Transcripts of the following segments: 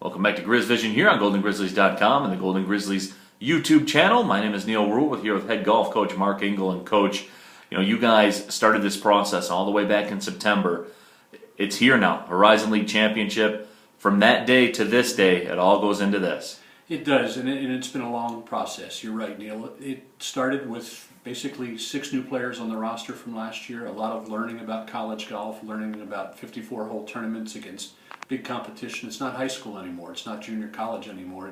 Welcome back to Grizz Vision here on GoldenGrizzlies.com and the Golden Grizzlies YouTube channel. My name is Neal Ruhl here with head golf coach Mark Engel. And coach, you guys started this process all the way back in September. It's here now, Horizon League Championship. From that day to this day, it all goes into this. It does, and it's been a long process. You're right, Neal. It started with basically 6 new players on the roster from last year, a lot of learning about college golf, learning about 54-hole tournaments against big competition. It's not high school anymore. It's not junior college anymore.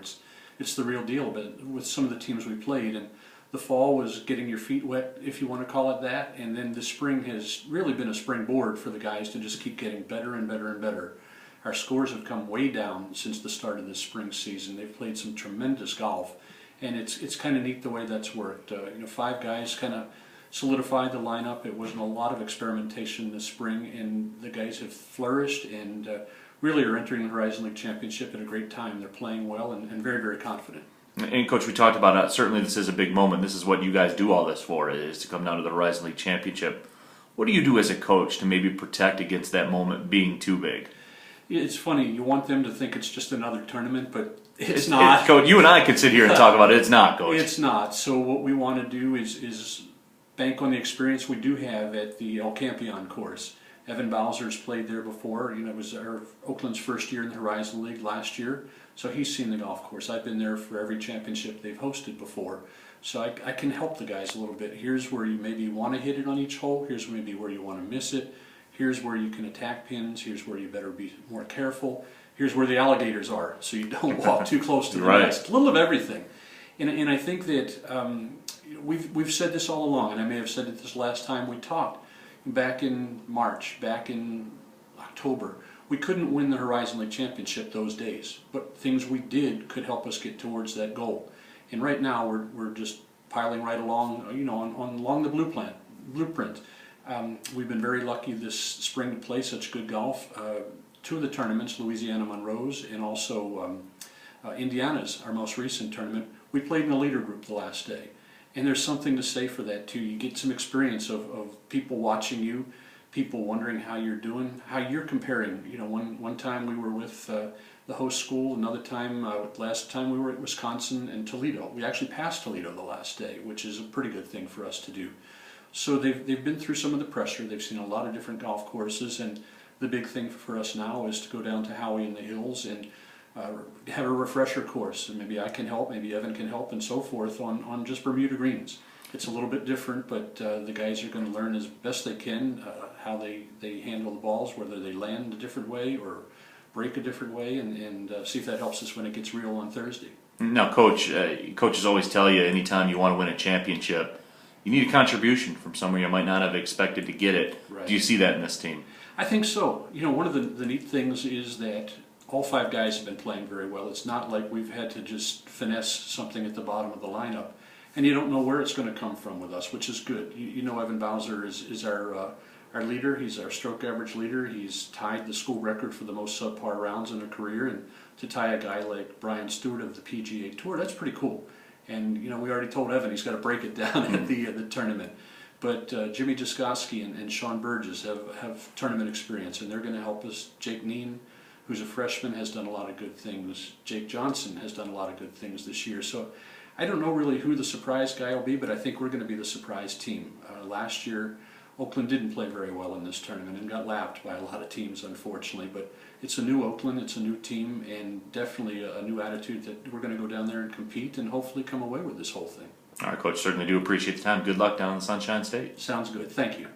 It's the real deal. But with some of the teams we played, and the fall was getting your feet wet, if you want to call it that, and then the spring has really been a springboard for the guys to just keep getting better and better and better. Our scores have come way down since the start of this spring season. They've played some tremendous golf, and it's kind of neat the way that's worked. 5 guys kind of solidified the lineup. It wasn't a lot of experimentation this spring, and the guys have flourished and really are entering the Horizon League Championship at a great time. They're playing well and very, very confident. And Coach, we talked about it. Certainly this is a big moment. This is what you guys do all this for, is to come down to the Horizon League Championship. What do you do as a coach to maybe protect against that moment being too big? It's funny, you want them to think it's just another tournament, but it's not. Coach, you and I could sit here and talk about it. It's not, Coach. It's not. So what we want to do is bank on the experience we do have at the El Campeon course. Evan Bowser's played there before. It was Oakland's first year in the Horizon League last year, so he's seen the golf course. I've been there for every championship they've hosted before, so I can help the guys a little bit. Here's where you maybe want to hit it on each hole. Here's maybe where you want to miss it. Here's where you can attack pins. Here's where you better be more careful. Here's where the alligators are, so you don't walk too close to the nest. A little of everything. And I think that we've said this all along, and I may have said it this last time we talked, back in March, back in October. We couldn't win the Horizon League Championship those days, but things we did could help us get towards that goal. And right now we're just piling right along, along the blueprint. We've been very lucky this spring to play such good golf. 2 of the tournaments, Louisiana Monroe's and also Indiana's, our most recent tournament, we played in a leader group the last day. And there's something to say for that too. You get some experience of people watching you, people wondering how you're doing, how you're comparing. One time we were with the host school, another time, last time we were at Wisconsin and Toledo. We actually passed Toledo the last day, which is a pretty good thing for us to do. So they've been through some of the pressure. They've seen a lot of different golf courses, and the big thing for us now is to go down to Howie in the Hills and have a refresher course. And maybe I can help, maybe Evan can help, and so forth on just Bermuda greens. It's a little bit different, but the guys are going to learn as best they can how they handle the balls, whether they land a different way or break a different way, and see if that helps us when it gets real on Thursday. Now, Coach, coaches always tell you anytime you want to win a championship, you need a contribution from somewhere you might not have expected to get it. Right. Do you see that in this team? I think so. One of the neat things is that all 5 guys have been playing very well. It's not like we've had to just finesse something at the bottom of the lineup, and you don't know where it's going to come from with us, which is good. Evan Bowser is our leader. He's our stroke average leader. He's tied the school record for the most subpar rounds in a career, and to tie a guy like Brian Stewart of the PGA Tour, that's pretty cool. And we already told Evan he's got to break it down at the tournament. But Jimmy Jaskowski and Sean Burgess have tournament experience, and they're going to help us. Jake Neen, who's a freshman, has done a lot of good things. Jake Johnson has done a lot of good things this year. So I don't know really who the surprise guy will be, but I think we're going to be the surprise team. Last year, Oakland didn't play very well in this tournament and got lapped by a lot of teams, unfortunately. But it's a new Oakland, it's a new team, and definitely a new attitude that we're going to go down there and compete and hopefully come away with this whole thing. All right, Coach, certainly do appreciate the time. Good luck down in Sunshine State. Sounds good. Thank you.